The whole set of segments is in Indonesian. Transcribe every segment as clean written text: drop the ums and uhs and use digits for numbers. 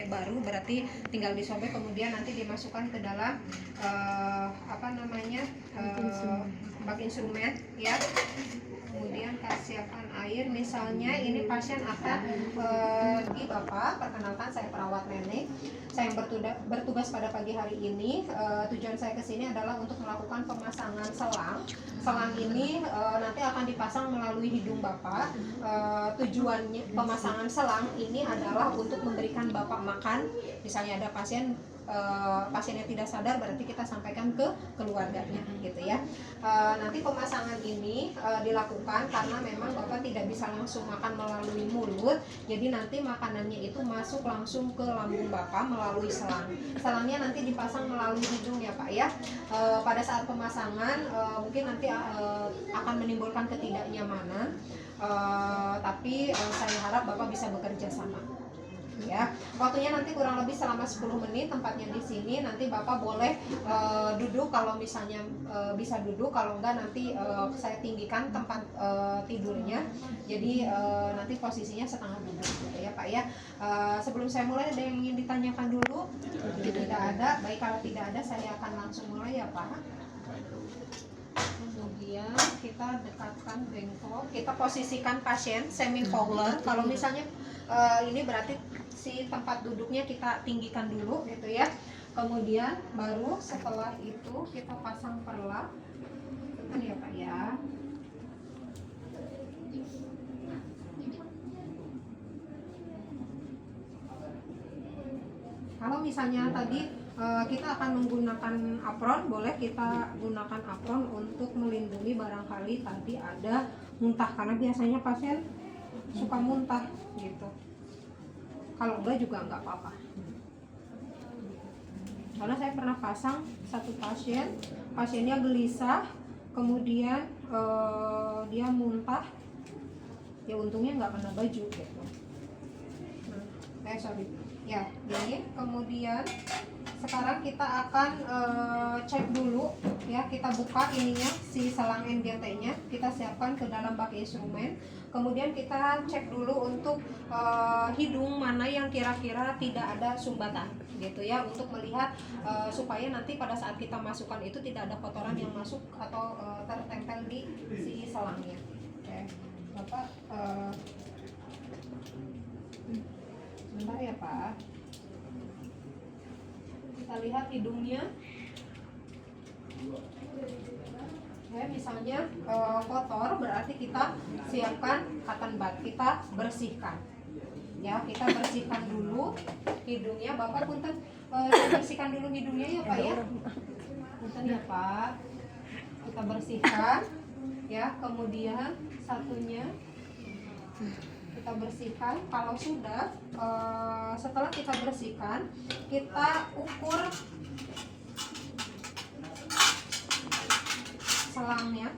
baru, berarti tinggal disobek kemudian nanti dimasukkan ke dalam bak instrumen ya. Kemudian siapkan air, misalnya ini pasien akan di Bapak, perkenalkan saya perawat nenek, saya yang bertugas pada pagi hari ini. Tujuan saya ke sini adalah untuk melakukan pemasangan selang. Selang ini nanti akan dipasang melalui hidung Bapak. Tujuannya pemasangan selang ini adalah untuk memberikan Bapak makan. Misalnya ada pasiennya tidak sadar, berarti kita sampaikan ke keluarganya gitu ya. Nanti pemasangan ini dilakukan karena memang Bapak tidak bisa langsung makan melalui mulut, jadi nanti makanannya itu masuk langsung ke lambung Bapak melalui selang. Selangnya nanti dipasang melalui hidung ya Pak ya. Pada saat pemasangan mungkin nanti akan menimbulkan ketidaknyamanan, tapi saya harap Bapak bisa bekerja sama. Ya, waktunya nanti kurang lebih selama 10 menit, tempatnya di sini. Nanti Bapak boleh duduk kalau misalnya bisa duduk, kalau enggak nanti saya tinggikan tempat tidurnya. Jadi nanti posisinya setengah duduk gitu ya Pak ya. Sebelum saya mulai, ada yang ingin ditanyakan dulu? Tidak ada. Baik, kalau tidak ada saya akan langsung mulai ya Pak. Kemudian kita dekatkan bengkok, kita posisikan pasien semi fowler. Kalau misalnya ini berarti si tempat duduknya kita tinggikan dulu gitu ya. Kemudian baru setelah itu kita pasang perlak kan ya Pak ya. Kalau misalnya tadi kita akan menggunakan apron, boleh kita gunakan apron untuk melindungi barangkali tadi ada muntah, karena biasanya pasien suka muntah gitu. Kalau enggak juga enggak apa-apa. Karena saya pernah pasang satu pasiennya gelisah, kemudian dia muntah, ya untungnya nggak kena baju gitu. Ya, ini kemudian sekarang kita akan cek dulu ya, kita buka ininya si selang NGT-nya, kita siapkan ke dalam bak instrumen. Kemudian kita cek dulu untuk hidung mana yang kira-kira tidak ada sumbatan gitu ya, untuk melihat supaya nanti pada saat kita masukkan itu tidak ada kotoran yang masuk atau tertempel di si selangnya. Oke, Bapak sebentar ya Pak. Kita lihat hidungnya. Ya, misalnya kotor, berarti kita siapkan cotton bud, kita bersihkan. Ya, kita bersihkan dulu hidungnya. Bapak punten bersihkan dulu hidungnya ya Pak ya. Punten ya Pak. Kita bersihkan. Ya, kemudian satunya kita bersihkan. Kalau sudah setelah kita bersihkan, kita ukur selangnya.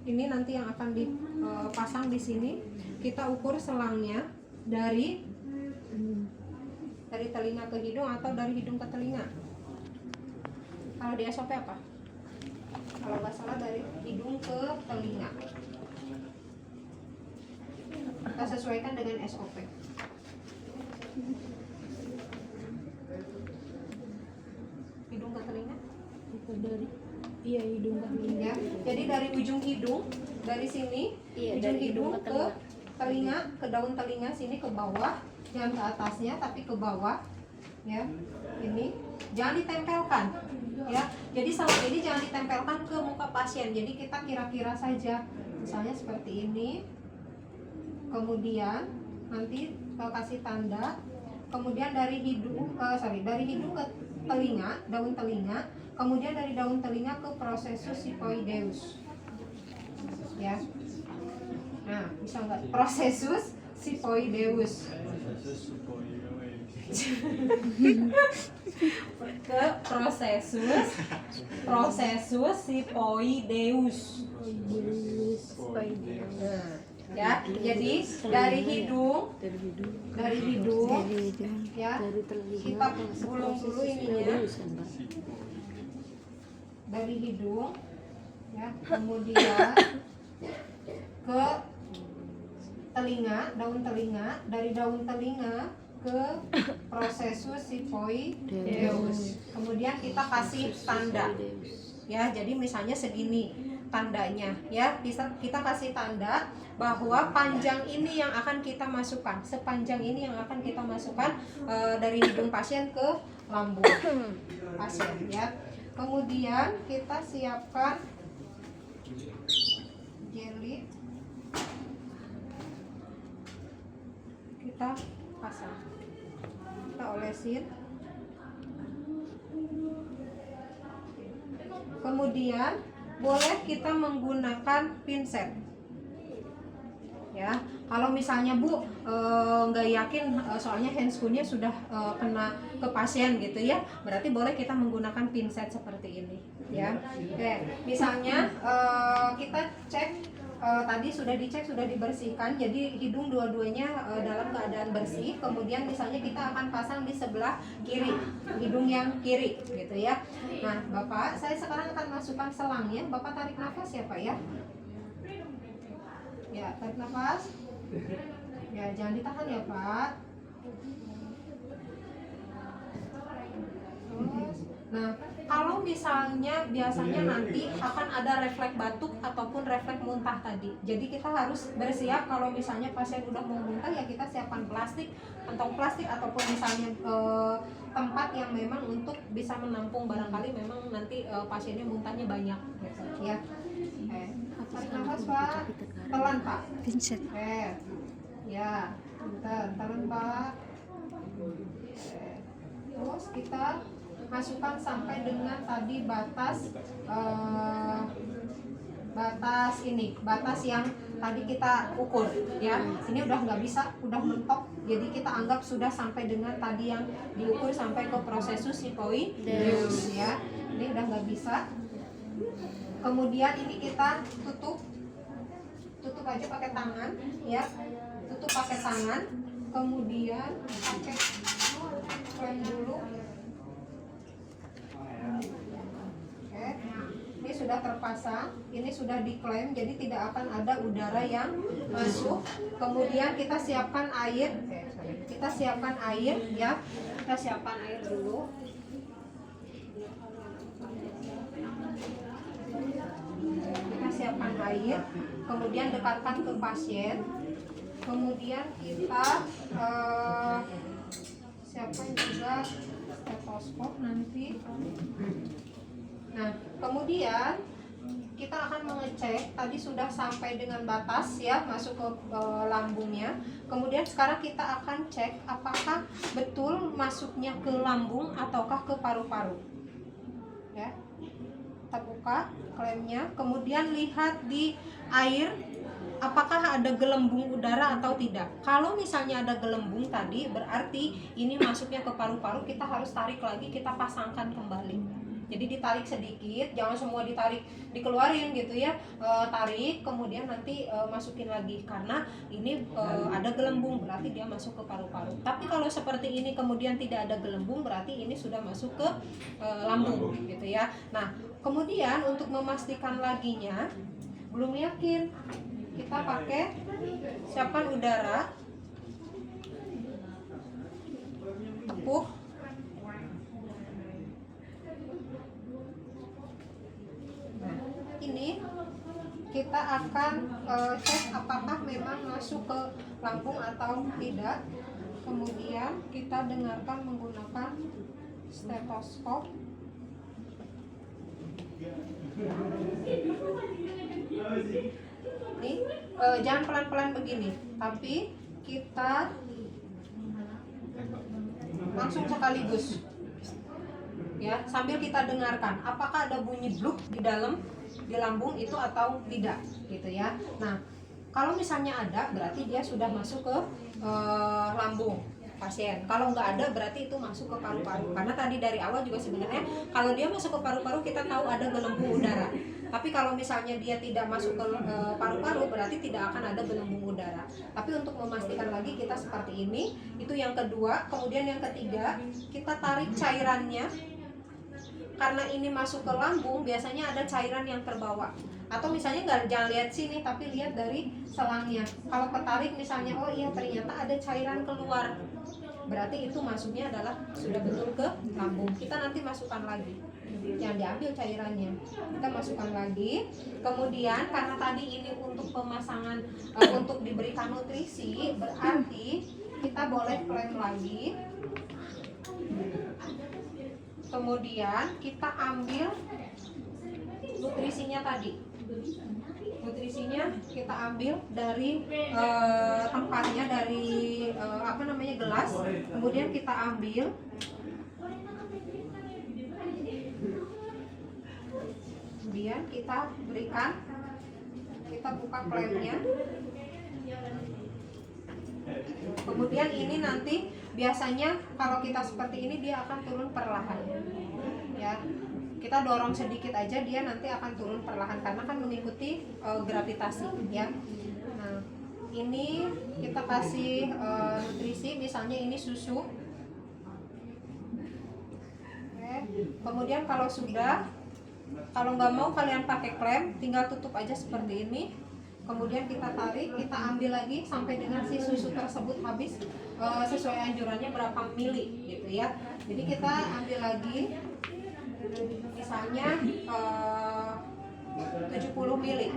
Ini nanti yang akan dipasang di sini. Kita ukur selangnya dari telinga ke hidung atau dari hidung ke telinga. Kalau di SOP apa? Kalau nggak salah dari hidung ke telinga. Kita sesuaikan dengan SOP. Hidung ke telinga? Iya, hidung ke telinga. Ya, jadi dari ujung hidung, dari sini, ujung hidung ke telinga, ke daun telinga sini ke bawah, jangan ke atasnya tapi ke bawah. Ya, ini jangan ditempelkan. Ya, jadi selama ini jangan ditempelkan ke muka pasien. Jadi kita kira-kira saja, misalnya seperti ini. Kemudian nanti kasih tanda. Kemudian dari hidung ke telinga, daun telinga. Kemudian dari daun telinga ke prosesus sipoideus. Ya. Nah, bisa nggak? Prosesus sipoideus. Ke prosesus sipoideus. Nah, ya, jadi dari hidung ya, kita gulung dulu ininya dari hidung ya, kemudian ke telinga, daun telinga, dari daun telinga ke prosesus sifoideus. Kemudian kita kasih tanda ya, jadi misalnya segini tandanya ya, kita kasih tanda bahwa panjang ini yang akan kita masukkan, sepanjang ini yang akan kita masukkan dari hidung pasien ke lambung pasien ya. Kemudian kita siapkan jeli, kita pasang, kita olesin. Kemudian boleh kita menggunakan pinset ya. Kalau misalnya Bu nggak yakin soalnya handscoon-nya sudah kena ke pasien gitu ya, berarti boleh kita menggunakan pinset seperti ini ya. Oke, misalnya kita cek tadi sudah dicek, sudah dibersihkan, jadi hidung dua-duanya dalam keadaan bersih. Kemudian misalnya kita akan pasang di sebelah kiri, hidung yang kiri gitu ya. Nah Bapak, saya sekarang akan masukkan selangnya. Bapak tarik nafas ya Pak ya. Ya, tarik nafas. Ya, jangan ditahan ya Pak. Terus, nah kalau misalnya biasanya nanti akan ada refleks batuk ataupun refleks muntah tadi. Jadi kita harus bersiap kalau misalnya pasien udah mau muntah ya kita siapkan plastik, kantong plastik ataupun misalnya tempat yang memang untuk bisa menampung barangkali memang nanti pasiennya muntahnya banyak gitu ya. Tarik nafas Pak, pelan Pak. Pinset. Ya, pelan Pak. Terus kita masukkan sampai dengan tadi batas batas yang tadi kita ukur ya. Ini udah nggak bisa, udah mentok, jadi kita anggap sudah sampai dengan tadi yang diukur sampai ke prosesus sifoideus ya. Ini udah nggak bisa. Kemudian ini kita tutup aja pakai tangan ya, tutup pakai tangan. Kemudian pakai klem dulu. Oke, ini sudah terpasang, ini sudah diklaim, jadi tidak akan ada udara yang masuk. Kemudian kita siapkan air, kita siapkan air ya, kita siapkan air dulu. Kita siapkan air, kemudian dekatkan ke pasien. Kemudian kita siapkan juga stetoskop nanti. Nah, kemudian kita akan mengecek, tadi sudah sampai dengan batas ya, masuk ke lambungnya. Kemudian sekarang kita akan cek apakah betul masuknya ke lambung ataukah ke paru-paru. Ya. Kita buka klemnya, kemudian lihat di air apakah ada gelembung udara atau tidak. Kalau misalnya ada gelembung tadi, berarti ini masuknya ke paru-paru, kita harus tarik lagi, kita pasangkan kembali. Jadi ditarik sedikit, jangan semua ditarik dikeluarin gitu ya. Tarik, kemudian nanti masukin lagi, karena ini ada gelembung, berarti dia masuk ke paru-paru. Tapi kalau seperti ini kemudian tidak ada gelembung, berarti ini sudah masuk ke lambung gitu ya. Nah, kemudian untuk memastikan laginya, belum yakin, kita pakai siapkan udara, tepuk. Nah, ini kita akan cek apakah memang masuk ke lambung atau tidak. Kemudian kita dengarkan menggunakan stetoskop. Nih, jangan pelan-pelan begini, tapi kita langsung sekaligus ya, sambil kita dengarkan apakah ada bunyi bluk di dalam di lambung itu atau tidak gitu ya. Nah, kalau misalnya ada, berarti dia sudah masuk ke lambung pasien. Kalau nggak ada, berarti itu masuk ke paru-paru. Karena tadi dari awal juga sebenarnya kalau dia masuk ke paru-paru, kita tahu ada gelembung udara. Tapi kalau misalnya dia tidak masuk ke paru-paru, berarti tidak akan ada gelembung udara. Tapi untuk memastikan lagi, kita seperti ini. Itu yang kedua. Kemudian yang ketiga, kita tarik cairannya. Karena ini masuk ke lambung, biasanya ada cairan yang terbawa. Atau misalnya jangan lihat sini, tapi lihat dari selangnya. Kalau ketarik misalnya, oh iya ternyata ada cairan keluar. berarti itu masuknya adalah sudah betul ke lambung. Kita nanti masukkan lagi, jangan diambil cairannya, kita masukkan lagi. Kemudian karena tadi ini untuk pemasangan untuk diberikan nutrisi, berarti kita boleh klaim lagi. Kemudian kita ambil nutrisinya tadi. Nutrisinya kita ambil dari tempatnya, dari gelas. Kemudian kita ambil. Kemudian kita berikan, kita buka klaimnya. Kemudian ini nanti biasanya kalau kita seperti ini dia akan turun perlahan, ya. Kita dorong sedikit aja dia nanti akan turun perlahan karena kan mengikuti gravitasi, ya. Nah, ini kita kasih nutrisi, misalnya ini susu. Oke. Kemudian kalau nggak mau kalian pakai klem, tinggal tutup aja seperti ini. Kemudian kita tarik, kita ambil lagi sampai dengan si susu tersebut habis sesuai anjurannya berapa mili gitu ya. Jadi kita ambil lagi, misalnya 70 mili.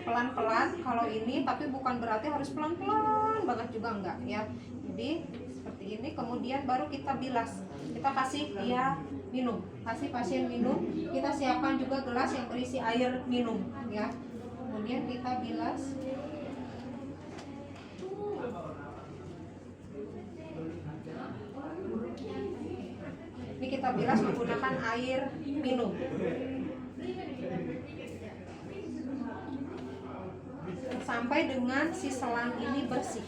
Pelan-pelan kalau ini, tapi bukan berarti harus pelan-pelan banget juga enggak ya. Jadi seperti ini, kemudian baru kita bilas. Kita kasih dia minum, kasih pasien minum. Kita siapkan juga gelas yang berisi air minum ya. Kemudian kita bilas. Ini kita bilas menggunakan air minum. Sampai dengan si selang ini bersih.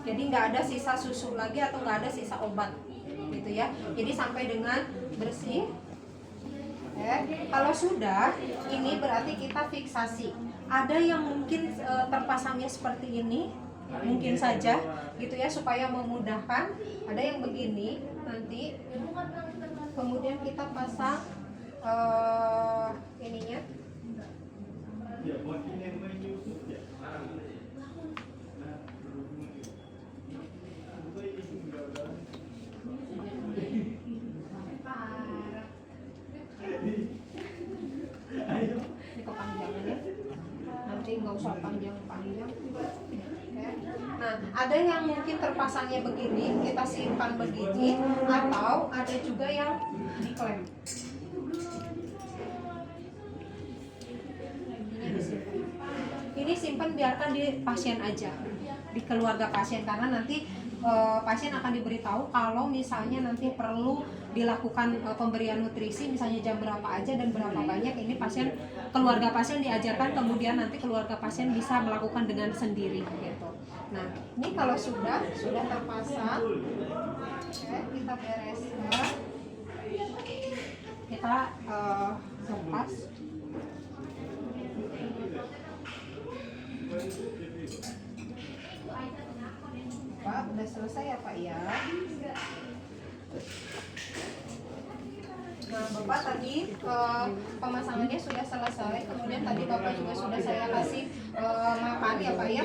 Jadi nggak ada sisa susu lagi atau nggak ada sisa obat gitu ya. Jadi sampai dengan bersih. Kalau sudah, ini berarti kita fiksasi. Ada yang mungkin terpasangnya seperti ini, mungkin saja gitu ya, supaya memudahkan. Ada yang begini nanti. Kemudian kita pasang ininya. Ini kepanjangannya, nanti nggak usah panjang-panjang. Nah, ada yang mungkin terpasangnya begini, kita simpan begini, atau ada juga yang diklaim. Ini simpan, biarkan di pasien aja, di keluarga pasien, karena nanti pasien akan diberitahu kalau misalnya nanti perlu dilakukan pemberian nutrisi, misalnya jam berapa aja dan berapa banyak. Ini keluarga pasien diajarkan, kemudian nanti keluarga pasien bisa melakukan dengan sendiri gitu. Nah, ini kalau sudah terpasang, kita bereskan, kita lepas. Pak, udah selesai ya Pak ya? Nah, Bapak tadi pemasangannya sudah selesai. Kemudian tadi Bapak juga sudah saya kasih makan ya Pak ya,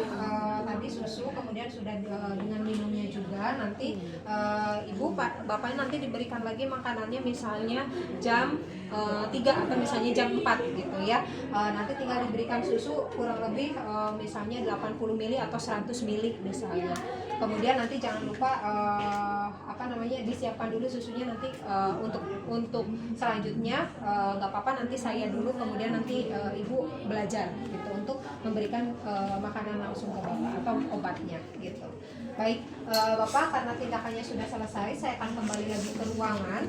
tadi susu, kemudian sudah dengan minumnya juga. Nanti Bapak nanti diberikan lagi makanannya, misalnya jam 3 atau misalnya jam 4 gitu ya. Nanti tinggal diberikan susu kurang lebih misalnya 80 mili atau 100 mili misalnya. Kemudian nanti jangan lupa disiapkan dulu susunya nanti untuk selanjutnya. Nggak apa-apa, nanti saya dulu, kemudian nanti ibu belajar gitu untuk memberikan makanan langsung ke Bapak atau obatnya gitu. Baik, Bapak, karena tindakannya sudah selesai, saya akan kembali lagi ke ruangan.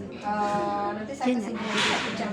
Nanti saya kesini lagi 1 jam.